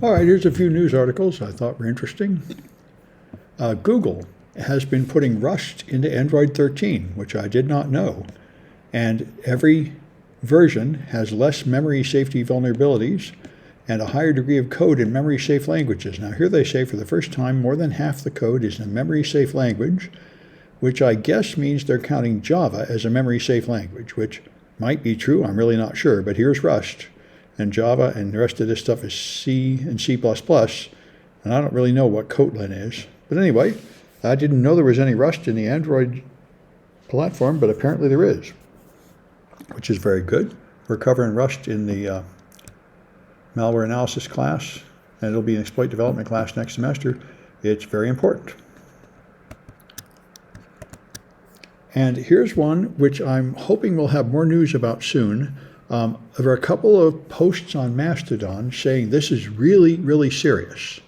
All right, here's a few news articles I thought were interesting. Google has been putting Rust into Android 13, which I did not know. And every version has less memory safety vulnerabilities and a higher degree of code in memory safe languages. Now, here they say for the first time, more than half the code is in a memory safe language, which I guess means they're counting Java as a memory safe language, which might be true. I'm really not sure. But here's Rust. And Java and the rest of this stuff is C and C++, and I don't really know what Kotlin is. But anyway, I didn't know there was any Rust in the Android platform, but apparently there is, which is very good. We're covering Rust in the malware analysis class, and it'll be an exploit development class next semester. It's very important. And here's one which I'm hoping we'll have more news about soon. There are a couple of posts on Mastodon saying this is really, really serious.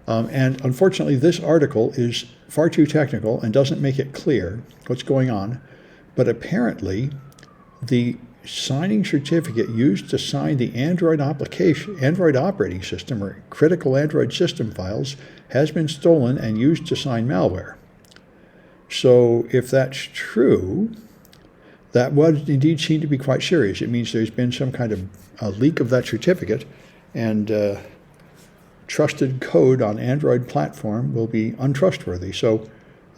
And unfortunately, this article is far too technical and doesn't make it clear what's going on. But apparently, the signing certificate used to sign the Android operating system or critical Android system files has been stolen and used to sign malware. So if that's true, that would indeed seem to be quite serious. It means there's been some kind of a leak of that certificate, and trusted code on Android platform will be untrustworthy. So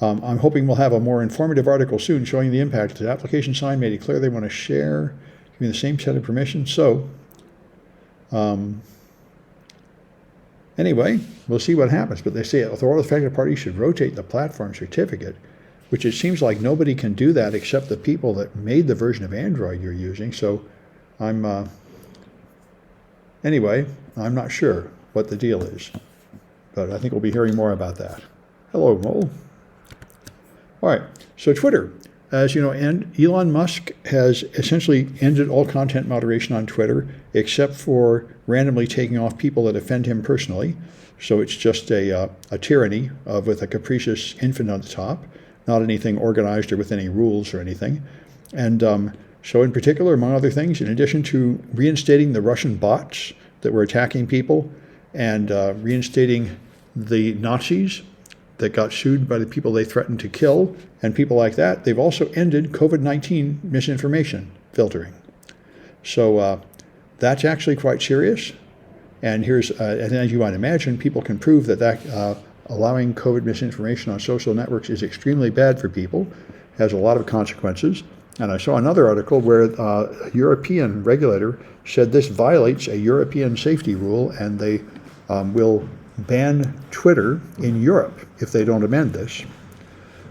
I'm hoping we'll have a more informative article soon showing the impact. The application sign may declare they want to share, give me the same set of permissions. So anyway, we'll see what happens. But they say all affected parties should rotate the platform certificate, which it seems like nobody can do that except the people that made the version of Android you're using. So anyway, I'm not sure what the deal is, but I think we'll be hearing more about that. Hello, Mole. All right, so Twitter, as you know, and Elon Musk has essentially ended all content moderation on Twitter, except for randomly taking off people that offend him personally. So it's just a tyranny with a capricious infant on the top, not anything organized or with any rules or anything. And so in particular, among other things, in addition to reinstating the Russian bots that were attacking people and reinstating the Nazis that got sued by the people they threatened to kill and people like that, they've also ended COVID-19 misinformation filtering. So that's actually quite serious. And here's, and as you might imagine, people can prove that allowing COVID misinformation on social networks is extremely bad for people, has a lot of consequences. And I saw another article where a European regulator said this violates a European safety rule, and they will ban Twitter in Europe if they don't amend this.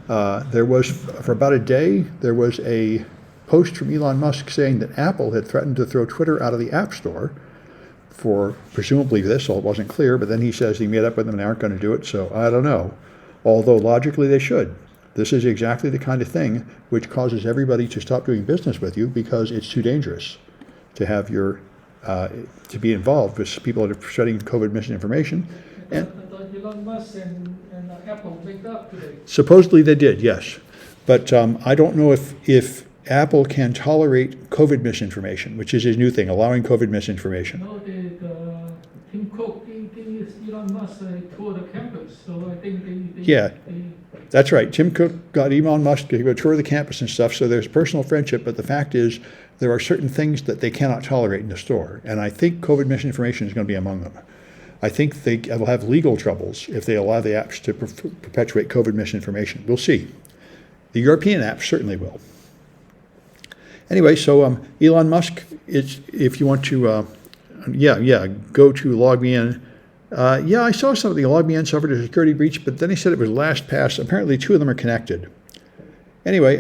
There was, for about a day, there was a post from Elon Musk saying that Apple had threatened to throw Twitter out of the App Store for presumably this, so it wasn't clear, but then he says he made up with them and they aren't going to do it, so I don't know. Although logically they should. This is exactly the kind of thing which causes everybody to stop doing business with you because it's too dangerous to have to be involved with people that are spreading COVID misinformation. And Elon Musk and Apple made up today. Supposedly they did, yes. But I don't know if Apple can tolerate COVID misinformation, which is his new thing, allowing COVID misinformation. No, Tim Cook, Elon Musk toured the campus, so I think Yeah, that's right. Tim Cook got Elon Musk to go tour the campus and stuff, so there's personal friendship, but the fact is there are certain things that they cannot tolerate in the store, and I think COVID misinformation is going to be among them. I think they will have legal troubles if they allow the apps to perpetuate COVID misinformation. We'll see. The European apps certainly will. Anyway, so Elon Musk, if you want to, go to LogMeIn. I saw something. LogMeIn suffered a security breach, but then he said it was LastPass. Apparently, two of them are connected. Anyway,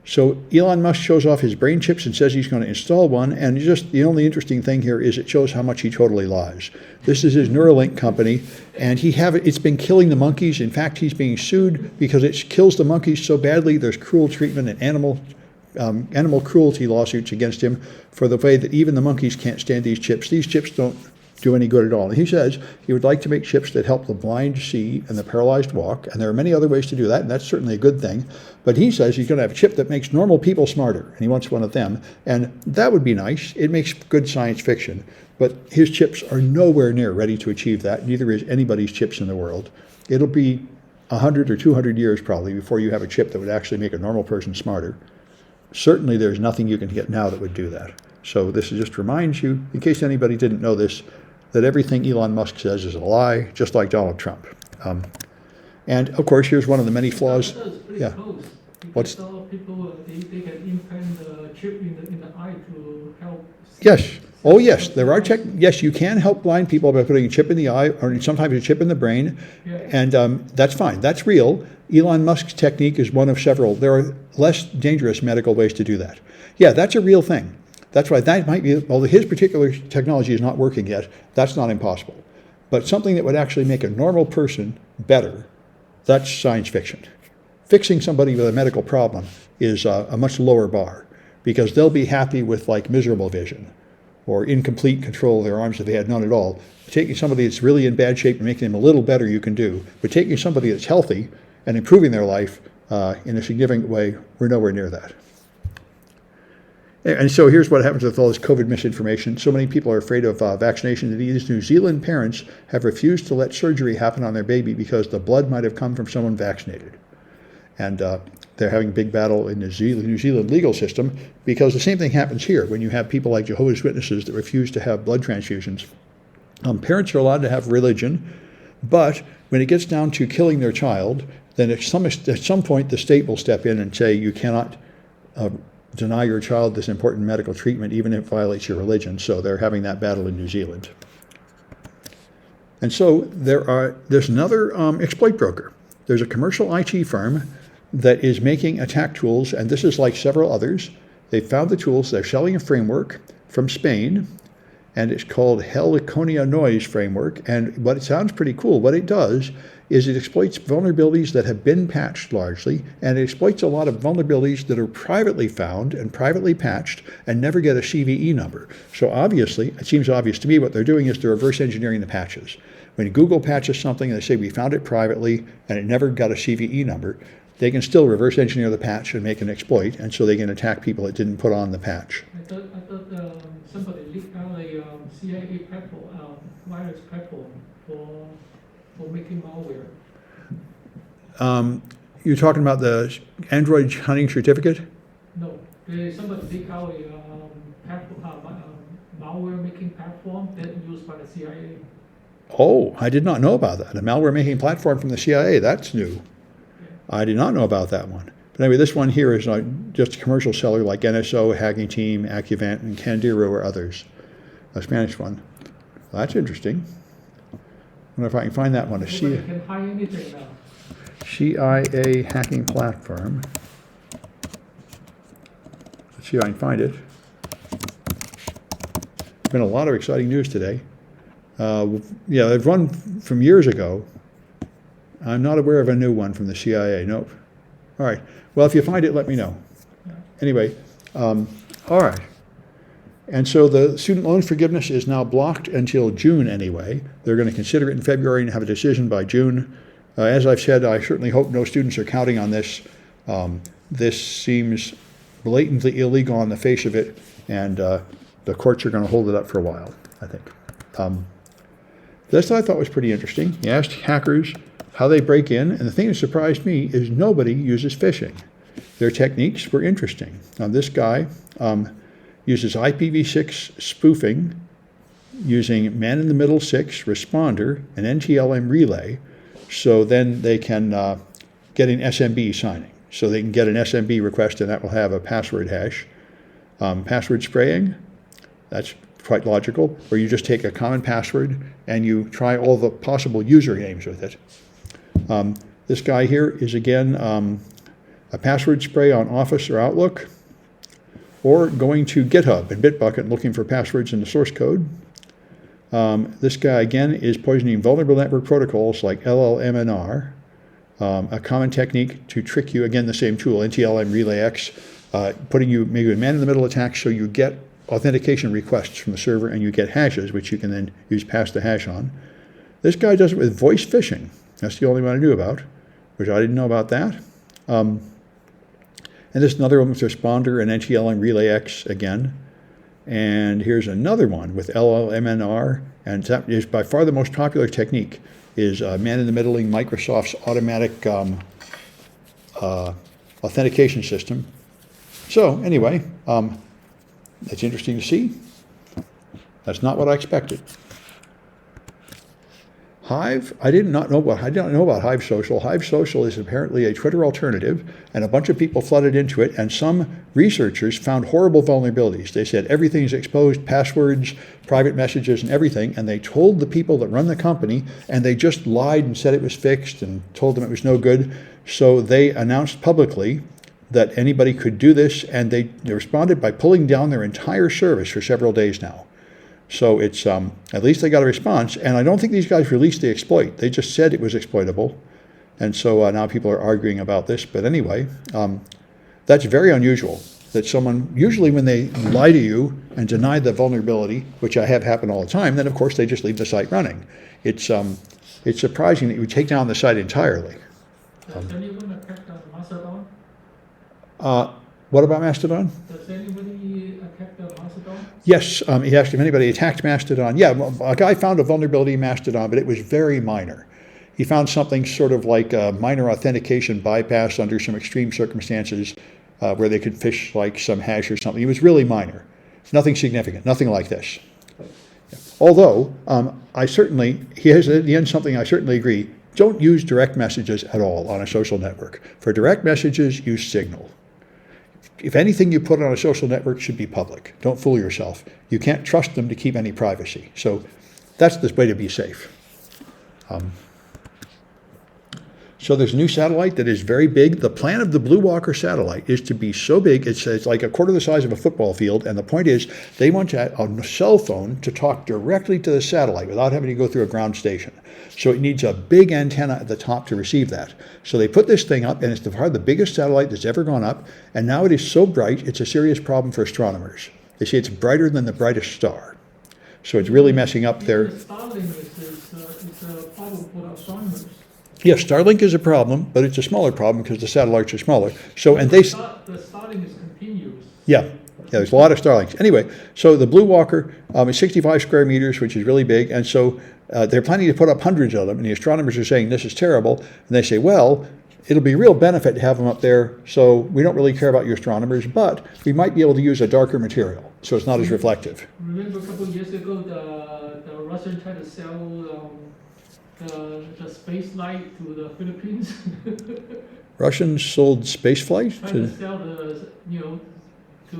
so Elon Musk shows off his brain chips and says he's going to install one, and just the only interesting thing here is it shows how much he totally lies. This is his Neuralink company, and it's been killing the monkeys. In fact, he's being sued because it kills the monkeys so badly. There's cruel treatment and animal cruelty lawsuits against him for the way that even the monkeys can't stand these chips. These chips don't do any good at all. And he says he would like to make chips that help the blind see and the paralyzed walk, and there are many other ways to do that, and that's certainly a good thing. But he says he's going to have a chip that makes normal people smarter, and he wants one of them. And that would be nice. It makes good science fiction. But his chips are nowhere near ready to achieve that. Neither is anybody's chips in the world. It'll be 100 or 200 years probably before you have a chip that would actually make a normal person smarter. Certainly there's nothing you can get now that would do that. So this just reminds you, in case anybody didn't know this, that everything Elon Musk says is a lie, just like Donald Trump. And of course, here's one of the many flaws. That's pretty Yeah. close. What's- Because a lot of people, they can implant the chip in the eye to help. Yes. Oh, yes. There are yes, you can help blind people by putting a chip in the eye or sometimes a chip in the brain. Yeah. And that's fine. That's real. Elon Musk's technique is one of several. There are less dangerous medical ways to do that. Yeah, that's a real thing. That's why that might be, although his particular technology is not working yet, that's not impossible. But something that would actually make a normal person better, that's science fiction. Fixing somebody with a medical problem is a much lower bar because they'll be happy with like miserable vision or incomplete control of their arms if they had none at all. Taking somebody that's really in bad shape and making them a little better you can do. But taking somebody that's healthy and improving their life in a significant way, we're nowhere near that. And so here's what happens with all this COVID misinformation. So many people are afraid of vaccination that these New Zealand parents have refused to let surgery happen on their baby because the blood might have come from someone vaccinated. And they're having a big battle in the New Zealand legal system because the same thing happens here when you have people like Jehovah's Witnesses that refuse to have blood transfusions. Parents are allowed to have religion, but when it gets down to killing their child, then at some point the state will step in and say you cannot deny your child this important medical treatment even if it violates your religion. So they're having that battle in New Zealand. And so there's another exploit broker. There's a commercial IT firm that is making attack tools, and this is like several others. They found the tools. They're selling a framework from Spain, and it's called Heliconia Noise Framework. And what it sounds pretty cool. What it does is it exploits vulnerabilities that have been patched largely, and it exploits a lot of vulnerabilities that are privately found and privately patched and never get a CVE number. So obviously, it seems obvious to me what they're doing is they're reverse engineering the patches. When Google patches something and they say we found it privately and it never got a CVE number, they can still reverse engineer the patch and make an exploit, and so they can attack people that didn't put on the patch. I thought somebody leaked out a CIA platform, virus platform for making malware. You're talking about the Android hunting certificate? No, somebody leaked out a malware making platform that used by the CIA. Oh, I did not know about that. A malware making platform from the CIA. That's new. I did not know about that one. But anyway, this one here is just a commercial seller like NSO, Hacking Team, Accuvant, and Candiru or others. A Spanish one. That's interesting. I wonder if I can find that one. Nobody can hide anything now. CIA hacking platform. Let's see if I can find it. There's been a lot of exciting news today. Yeah, they've run from years ago. I'm not aware of a new one from the CIA. Nope. All right. Well, if you find it, let me know. Anyway, all right. And so the student loan forgiveness is now blocked until June anyway. They're going to consider it in February and have a decision by June. As I've said, I certainly hope no students are counting on this. This seems blatantly illegal on the face of it, and the courts are going to hold it up for a while, I think. This I thought was pretty interesting. He asked hackers how they break in, and the thing that surprised me is nobody uses phishing. Their techniques were interesting. This guy uses IPv6 spoofing using man-in-the-middle 6 responder and NTLM relay, so then they can get an SMB signing. So they can get an SMB request, and that will have a password hash. Password spraying, that's quite logical, where you just take a common password and you try all the possible usernames with it. This guy here is, again, a password spray on Office or Outlook, or going to GitHub and Bitbucket and looking for passwords in the source code. This guy, again, is poisoning vulnerable network protocols like LLMNR, a common technique to trick you, again, the same tool, NTLM Relay X, putting you maybe a man-in-the-middle attack so you get authentication requests from the server, and you get hashes, which you can then use pass the hash on. This guy does it with voice phishing. That's the only one I knew about, which I didn't know about that. And this is another one with Responder and NTL and RelayX again. And here's another one with LLMNR, and that is by far the most popular technique, is man-in-the-middling Microsoft's automatic authentication system. So anyway, that's interesting to see. That's not what I expected. Hive, I didn't know about Hive Social. Hive Social is apparently a Twitter alternative, and a bunch of people flooded into it, and some researchers found horrible vulnerabilities. They said everything is exposed, passwords, private messages, and everything, and they told the people that run the company, and they just lied and said it was fixed and told them it was no good. So they announced publicly that anybody could do this, and they responded by pulling down their entire service for several days now. So it's, at least they got a response, and I don't think these guys released the exploit. They just said it was exploitable, and so now people are arguing about this. But anyway, that's very unusual, that someone, usually when they lie to you and deny the vulnerability, which I have happen all the time, then of course they just leave the site running. It's surprising that you take down the site entirely. Does anyone attack Mastodon? What about Mastodon? Does anybody attack the Mastodon? Yes, he asked if anybody attacked Mastodon. Yeah, well, a guy found a vulnerability in Mastodon, but it was very minor. He found something sort of like a minor authentication bypass under some extreme circumstances where they could phish like some hash or something. It was really minor. Nothing significant, nothing like this. Although, he has at the end something I certainly agree. Don't use direct messages at all on a social network. For direct messages, use Signal. If anything you put on a social network should be public. Don't fool yourself. You can't trust them to keep any privacy. So that's the way to be safe. So there's a new satellite that is very big. The plan of the Blue Walker satellite is to be so big, it's like a quarter the size of a football field. And the point is, they want a cell phone to talk directly to the satellite without having to go through a ground station. So it needs a big antenna at the top to receive that. So they put this thing up, and it's the biggest satellite that's ever gone up. And now it is so bright, it's a serious problem for astronomers. They say it's brighter than the brightest star. So it's really messing up their... Starlink is a problem for astronomers. Yes, Starlink is a problem, but it's a smaller problem because the satellites are smaller. So, and they... The Starlink is continuous. Yeah, there's a lot of Starlinks. Anyway, so the Blue Walker is 65 square meters, which is really big, and so they're planning to put up hundreds of them, and the astronomers are saying this is terrible, and they say, well, it'll be a real benefit to have them up there, so we don't really care about your astronomers, but we might be able to use a darker material, so it's not as reflective. Remember a couple of years ago, the Russians tried to sell the space light to the Philippines. Russians sold space flight Tried to sell to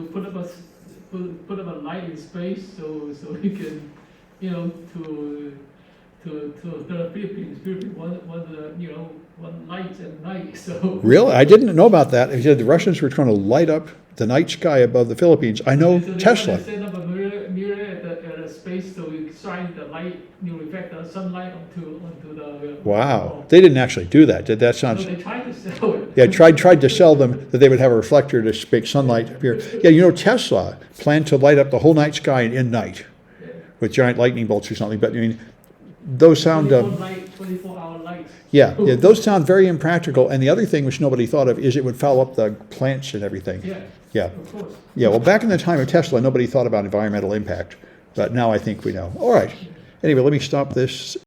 put up a light in space so we can, to the Philippines. Philippines want lights at night. So really, I didn't know about that. He said the Russians were trying to light up the night sky above the Philippines. I know so Tesla. They set up a mirror at the space so we shine the light, reflect the sunlight onto the. Wow, they didn't actually do that. Did that sound? So they tried to sell it. Yeah, tried to sell them that they would have a reflector to make sunlight appear. Yeah, Tesla planned to light up the whole night sky in night with giant lightning bolts or something. But I mean, those sound. 24-hour lights. Yeah, those sound very impractical. And the other thing which nobody thought of is it would foul up the plants and everything. Yeah, of course. Yeah, well, back in the time of Tesla, nobody thought about environmental impact. But now I think we know. All right. Anyway, let me stop this.